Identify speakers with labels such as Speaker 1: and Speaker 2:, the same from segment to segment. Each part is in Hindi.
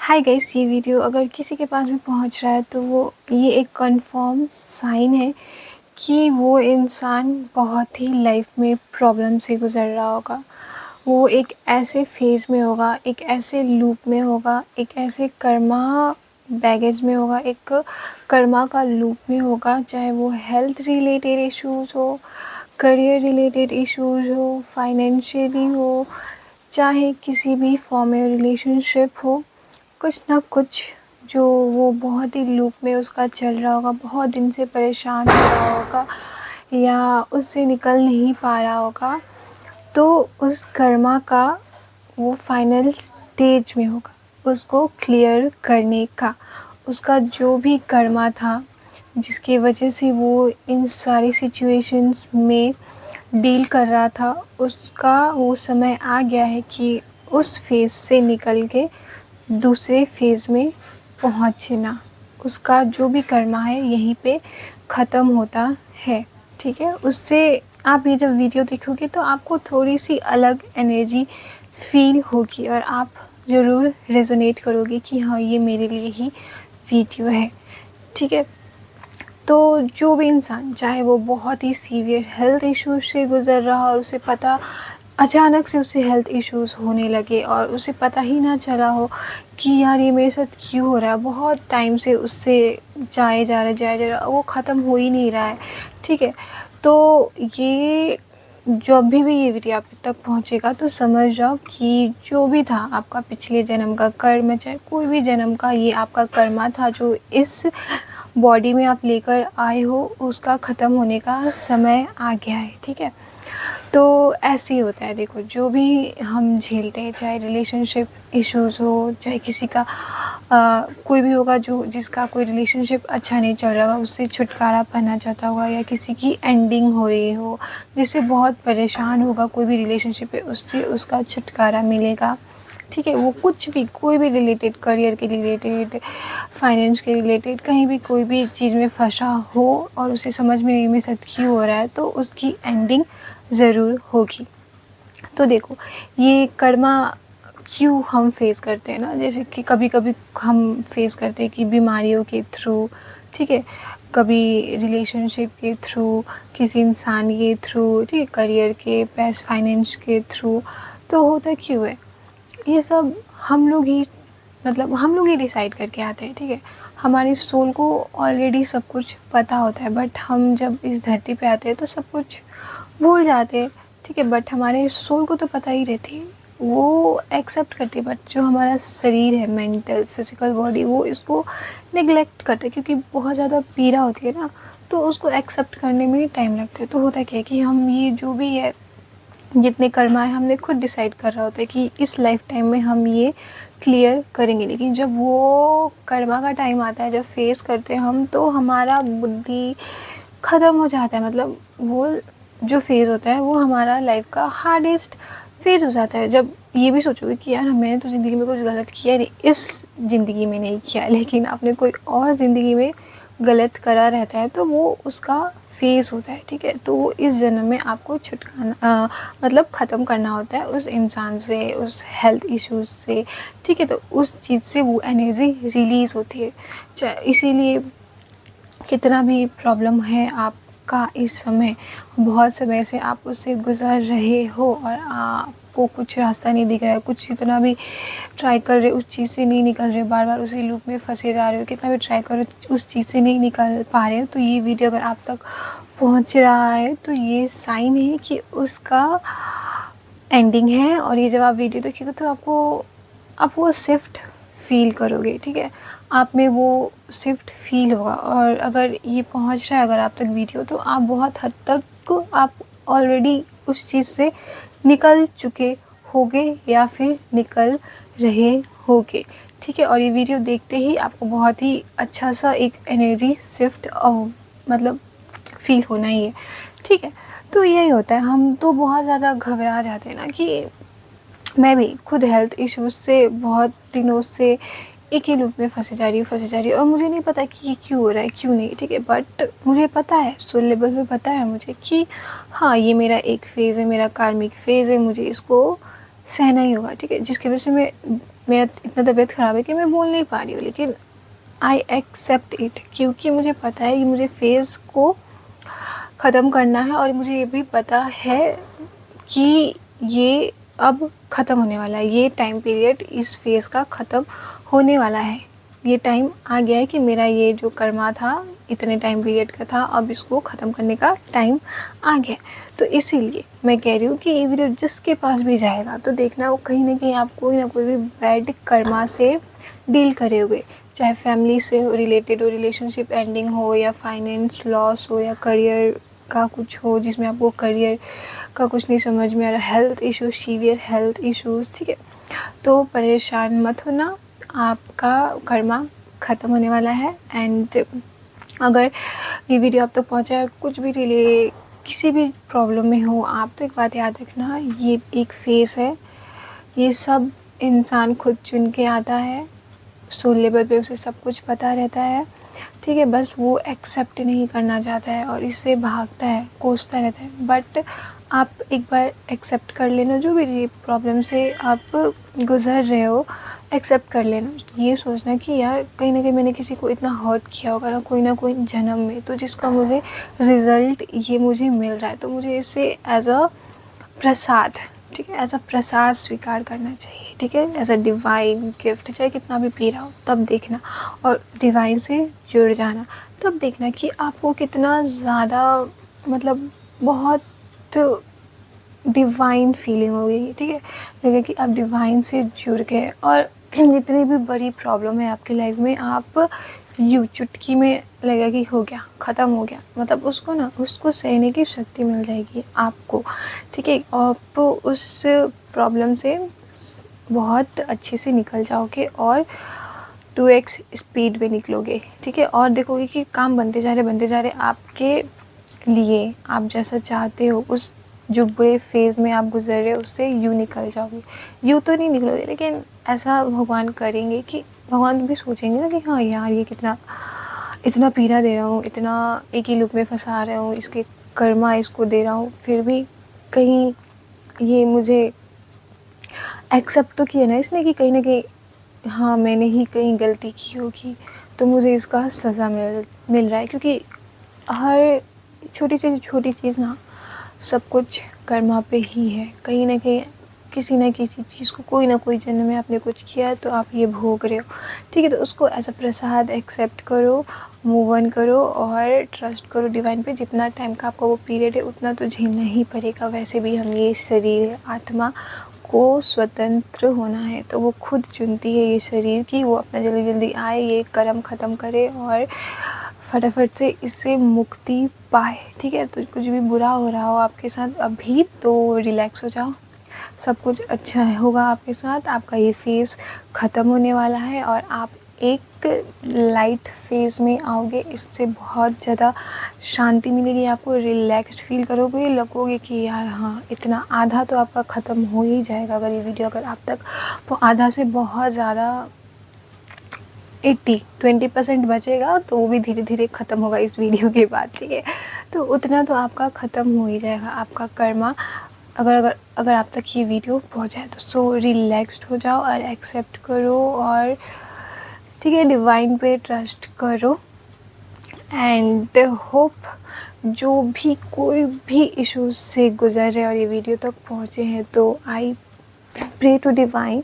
Speaker 1: हाय गाइस, ये वीडियो अगर किसी के पास भी पहुंच रहा है तो वो ये एक कंफर्म साइन है कि वो इंसान बहुत ही लाइफ में प्रॉब्लम से गुज़र रहा होगा। वो एक ऐसे फेज़ में होगा, एक ऐसे लूप में होगा, एक ऐसे कर्मा बैगेज में होगा, एक कर्मा का लूप में होगा। चाहे वो हेल्थ रिलेटेड इश्यूज़ हो, करियर रिलेटेड इश्यूज़ हो, फाइनेंशियली हो, चाहे किसी भी फॉर्म में रिलेशनशिप हो, कुछ ना कुछ जो वो बहुत ही लूप में उसका चल रहा होगा, बहुत दिन से परेशान हो रहा होगा या उससे निकल नहीं पा रहा होगा। तो उस कर्मा का वो फाइनल स्टेज में होगा उसको क्लियर करने का। उसका जो भी कर्मा था जिसकी वजह से वो इन सारी सिचुएशंस में डील कर रहा था, उसका वो समय आ गया है कि उस फेज़ से निकल के दूसरे फेज़ में पहुँचना। उसका जो भी कर्मा है यहीं पे ख़त्म होता है, ठीक है। उससे आप ये जब वीडियो देखोगे तो आपको थोड़ी सी अलग एनर्जी फील होगी और आप ज़रूर रेजोनेट करोगे कि हाँ, ये मेरे लिए ही वीडियो है, ठीक है। तो जो भी इंसान, चाहे वो बहुत ही सीवियर हेल्थ इश्यूज से गुज़र रहा और उसे पता अचानक से उसे हेल्थ इश्यूज़ होने लगे और उसे पता ही ना चला हो कि यार ये मेरे साथ क्यों हो रहा है, बहुत टाइम से उससे जाए जा रहा, वो ख़त्म हो ही नहीं रहा है, ठीक है। तो ये जब भी ये वीडियो आप तक पहुंचेगा तो समझ जाओ कि जो भी था आपका पिछले जन्म का कर्म, चाहे कोई भी जन्म का ये आपका कर्मा था जो इस बॉडी में आप लेकर आए हो, उसका ख़त्म होने का समय आ गया है, ठीक है। तो ऐसे ही होता है, देखो जो भी हम झेलते हैं, चाहे रिलेशनशिप इश्यूज़ हो, चाहे किसी का कोई भी होगा जो जिसका कोई रिलेशनशिप अच्छा नहीं चल रहा होगा, उससे छुटकारा पाना चाहता होगा, या किसी की एंडिंग हो रही हो जिससे बहुत परेशान होगा, कोई भी रिलेशनशिप है उससे उसका छुटकारा मिलेगा, ठीक है। वो कुछ भी, कोई भी रिलेटेड, करियर के रिलेटेड, फाइनेंस के रिलेटेड, कहीं भी कोई भी चीज़ में फंसा हो और उसे समझ में नहीं, मेरे साथ क्यों हो रहा है, तो उसकी एंडिंग ज़रूर होगी। तो देखो, ये कर्मा क्यों हम फेस करते हैं ना, जैसे कि कभी कभी हम फेस करते हैं कि बीमारियों के थ्रू, ठीक है, कभी रिलेशनशिप के थ्रू, किसी इंसान के थ्रू, ठीक है, करियर के, पैसे, फाइनेंस के थ्रू। तो होता क्यों है ये सब, हम लोग ही, मतलब हम लोग ही डिसाइड करके आते हैं, ठीक है। हमारी सोल को ऑलरेडी सब कुछ पता होता है, बट हम जब इस धरती पे आते हैं तो सब कुछ भूल जाते हैं, ठीक है। बट हमारे सोल को तो पता ही रहती है, वो एक्सेप्ट करती है, बट जो हमारा शरीर है, मेंटल फिजिकल बॉडी, वो इसको निगलेक्ट करते हैं क्योंकि बहुत ज़्यादा पीड़ा होती है ना, तो उसको एक्सेप्ट करने में टाइम लगता है। तो होता क्या है कि हम ये जो भी है, जितने कर्मा है, हमने खुद डिसाइड कर रहा होता है कि इस लाइफ टाइम में हम ये क्लियर करेंगे। लेकिन जब वो कर्मा का टाइम आता है, जब फेस करते हैं हम, तो हमारा बुद्धि ख़त्म हो जाता है। मतलब वो जो फेज़ होता है वो हमारा लाइफ का हार्डेस्ट फेज़ हो जाता है। जब ये भी सोचोगे कि यार मैंने तो ज़िंदगी में कुछ गलत किया नहीं, इस ज़िंदगी में नहीं किया, लेकिन आपने कोई और ज़िंदगी में गलत करा रहता है, तो वो उसका फेस होता है, ठीक है। तो वो इस जन्म में आपको छुटकारा मतलब ख़त्म करना होता है उस इंसान से, उस हेल्थ इश्यूज़ से, ठीक है। तो उस चीज़ से वो एनर्जी रिलीज़ होती है। इसीलिए कितना भी प्रॉब्लम है आपका इस समय, बहुत समय से आप उससे गुज़र रहे हो और आपको कुछ रास्ता नहीं दिख रहा है, कुछ कितना भी ट्राई कर रहे उस चीज़ से नहीं निकल रहे, बार बार उसी लूप में फंसे जा रहे हो, कितना भी ट्राई करो उस चीज़ से नहीं निकल पा रहे हो, तो ये वीडियो अगर आप तक पहुंच रहा है तो ये साइन है कि उसका एंडिंग है। और ये जब आप वीडियो देखोगे तो आप वो शिफ्ट फील करोगे, ठीक है। आप में वो शिफ्ट फील होगा। और अगर ये पहुंच रहा है अगर आप तक वीडियो, तो आप बहुत हद तक आप ऑलरेडी उस चीज़ से निकल चुके होगे या फिर निकल रहे होगे, ठीक है। और ये वीडियो देखते ही आपको बहुत ही अच्छा सा एक एनर्जी शिफ्ट मतलब फील होना ही है, ठीक है। तो यही होता है, हम तो बहुत ज़्यादा घबरा जाते हैं ना, कि मैं भी खुद हेल्थ इश्यूज़ से बहुत दिनों से एक ही लूप में फंसे जा रही हूँ और मुझे नहीं पता कि ये क्यों हो रहा है, क्यों नहीं, ठीक है। बट मुझे पता है, सोल लेवल पे पता है मुझे कि हाँ, ये मेरा एक फ़ेज़ है, मेरा कार्मिक फ़ेज़ है, मुझे इसको सहना ही होगा, ठीक है। जिसकी वजह से मैं मेरा इतना तबीयत ख़राब है कि मैं बोल नहीं पा रही हूँ, लेकिन आई एक्सेप्ट इट, क्योंकि मुझे पता है कि मुझे फेज़ को ख़त्म करना है और मुझे ये भी पता है कि ये अब ख़त्म होने वाला है। ये टाइम पीरियड इस फेज़ का ख़त्म होने वाला है। ये टाइम आ गया है कि मेरा ये जो कर्मा था इतने टाइम पीरियड का था, अब इसको ख़त्म करने का टाइम आ गया। तो इसीलिए मैं कह रही हूँ कि ये वीडियो जिसके पास भी जाएगा तो देखना वो कहीं ना कहीं आप कोई ना कोई भी बैड कर्मा से डील करे हुए, चाहे फैमिली से रिलेटेड हो, रिलेशनशिप एंडिंग हो, या फाइनेंस लॉस हो, या करियर का कुछ हो जिसमें आपको करियर का कुछ नहीं समझ में आ रहा, health issues, severe health issues, ठीक है। तो परेशान मत होना, आपका कर्मा ख़त्म होने वाला है। एंड अगर ये वीडियो आप तक पहुँचा है, कुछ भी किसी भी प्रॉब्लम में हो आप, तो एक बात याद रखना, ये एक फेस है, ये सब इंसान खुद चुन के आता है। सोल लेवल पे उसे सब कुछ पता रहता है, ठीक है, बस वो एक्सेप्ट नहीं करना चाहता है और इससे भागता है, कोसता रहता है। बट आप एक बार एक्सेप्ट कर लेना, जो भी प्रॉब्लम से आप गुज़र रहे हो एक्सेप्ट कर लेना। ये सोचना कि यार कहीं ना कहीं मैंने किसी को इतना हर्ट किया होगा ना कोई जन्म में, तो जिसका मुझे रिज़ल्ट ये मुझे मिल रहा है, तो मुझे इसे एज अ प्रसाद, ठीक है, एज अ प्रसाद स्वीकार करना चाहिए, ठीक है, एज अ डिवाइन गिफ्ट। चाहे कितना भी पी रहा हो तब देखना, और डिवाइन से जुड़ जाना, तब देखना कि आपको कितना ज़्यादा मतलब बहुत डिवाइन फीलिंग होगी, ठीक है, लगे कि आप डिवाइन से जुड़ गए। और जितनी भी बड़ी प्रॉब्लम है आपकी लाइफ में, आप यूँ चुटकी में लगेगा कि हो गया, ख़त्म हो गया, मतलब उसको सहने की शक्ति मिल जाएगी आपको, ठीक है। आप उस प्रॉब्लम से बहुत अच्छे से निकल जाओगे और 2x स्पीड में निकलोगे, ठीक है। और देखोगे कि काम बनते जा रहे आपके लिए, आप जैसा चाहते हो, उस जो बुरे फेज़ में आप गुजर रहे हो उससे यूँ निकल जाओगे। यूँ तो नहीं निकलोगे, लेकिन ऐसा भगवान करेंगे कि भगवान भी सोचेंगे ना कि हाँ यार ये इतना पीड़ा दे रहा हूँ, इतना एक ही लूप में फंसा रहा हूँ, इसके कर्मा इसको दे रहा हूँ, फिर भी कहीं ये मुझे एक्सेप्ट तो किया ना इसने कि कहीं ना कहीं हाँ मैंने ही कहीं गलती की होगी, तो मुझे इसका सज़ा मिल रहा है। क्योंकि हर छोटी से छोटी चीज़ ना, सब कुछ कर्मा पे ही है। कहीं ना कहीं किसी न किसी चीज़ को कोई ना कोई जन्म में आपने कुछ किया है, तो आप ये भोग रहे हो, ठीक है। तो उसको एज अ प्रसाद एक्सेप्ट करो, मूव ऑन करो और ट्रस्ट करो डिवाइन पे। जितना टाइम का आपका वो पीरियड है उतना तो झेलना ही पड़ेगा। वैसे भी हम ये शरीर, आत्मा को स्वतंत्र होना है, तो वो खुद चुनती है ये शरीर कि वो अपना जल्दी जल्दी आए, ये कर्म ख़त्म करे और फटाफट से इससे मुक्ति पाए, ठीक है। तो कुछ भी बुरा हो रहा हो आपके साथ अभी, तो रिलैक्स हो जाओ, सब कुछ अच्छा होगा आपके साथ। आपका ये फेज़ ख़त्म होने वाला है और आप एक लाइट फेज़ में आओगे। इससे बहुत ज़्यादा शांति मिलेगी आपको, रिलैक्स्ड फील करोगे, लगोगे कि यार हाँ इतना आधा तो आपका ख़त्म हो ही जाएगा। अगर ये वीडियो अगर आप तक वो आधा से बहुत ज़्यादा 20% बचेगा, तो वो भी धीरे धीरे ख़त्म होगा इस वीडियो के बाद, ठीक है। तो उतना तो आपका ख़त्म हो ही जाएगा, आपका कर्मा, अगर आप तक ये वीडियो पहुंचाए तो। सो रिलैक्स्ड हो जाओ और एक्सेप्ट करो, और ठीक है, डिवाइन पे ट्रस्ट करो। एंड होप जो भी कोई भी इश्यूज से गुजर रहे और ये वीडियो तक पहुँचे हैं, तो I pray to divine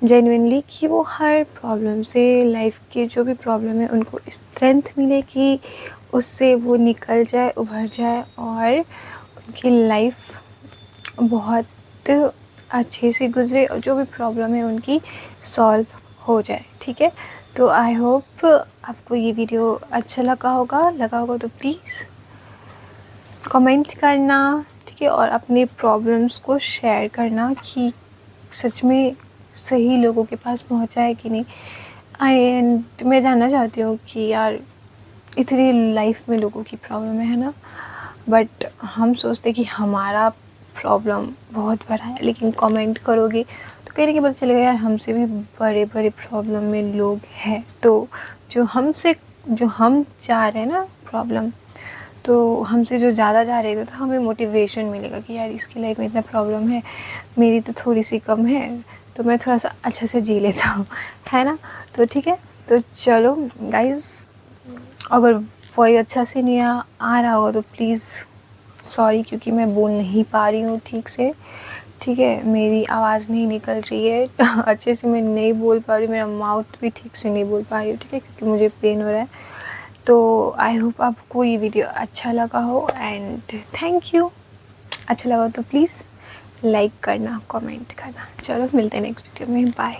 Speaker 1: genuinely कि वो हर प्रॉब्लम से, लाइफ के जो भी प्रॉब्लम है उनको स्ट्रेंथ मिले, कि उससे वो निकल जाए, उभर जाए और उनकी लाइफ बहुत अच्छे से गुजरे और जो भी प्रॉब्लम है उनकी सॉल्व हो जाए, ठीक है। तो आई होप आपको ये वीडियो अच्छा लगा होगा तो प्लीज़ कमेंट करना, ठीक है, और अपने प्रॉब्लम्स को शेयर करना कि सच में सही लोगों के पास पहुंचा है कि नहीं। एंड मैं जानना चाहती हूँ कि यार इतनी लाइफ में लोगों की प्रॉब्लम है ना, बट हम सोचते कि हमारा प्रॉब्लम बहुत बड़ा है, लेकिन कमेंट करोगे तो कहीं ना कहीं पता चलेगा यार हमसे भी बड़े बड़े प्रॉब्लम में लोग हैं। तो जो हम चाह रहे हैं ना प्रॉब्लम, तो हमसे जो ज़्यादा जा रहेगा तो हमें मोटिवेशन मिलेगा कि यार इसकी लाइफ में इतना प्रॉब्लम है, मेरी तो थोड़ी सी कम है, तो मैं थोड़ा सा अच्छे से जी लेता हूँ, है ना। तो ठीक है, तो चलो गाइज़, अगर वही अच्छा से नहीं आ रहा होगा तो प्लीज़ सॉरी, क्योंकि मैं बोल नहीं पा रही हूँ ठीक से, ठीक है। मेरी आवाज़ नहीं निकल रही है अच्छे से, मैं नहीं बोल पा रही, मेरा माउथ भी ठीक से नहीं बोल पा रही हूँ, ठीक है, क्योंकि मुझे पेन हो रहा है। तो आई होप आपको ये वीडियो अच्छा लगा हो, एंड थैंक यू। अच्छा लगा तो प्लीज़ लाइक करना, कमेंट करना। चलो मिलते हैं नेक्स्ट वीडियो में, बाय।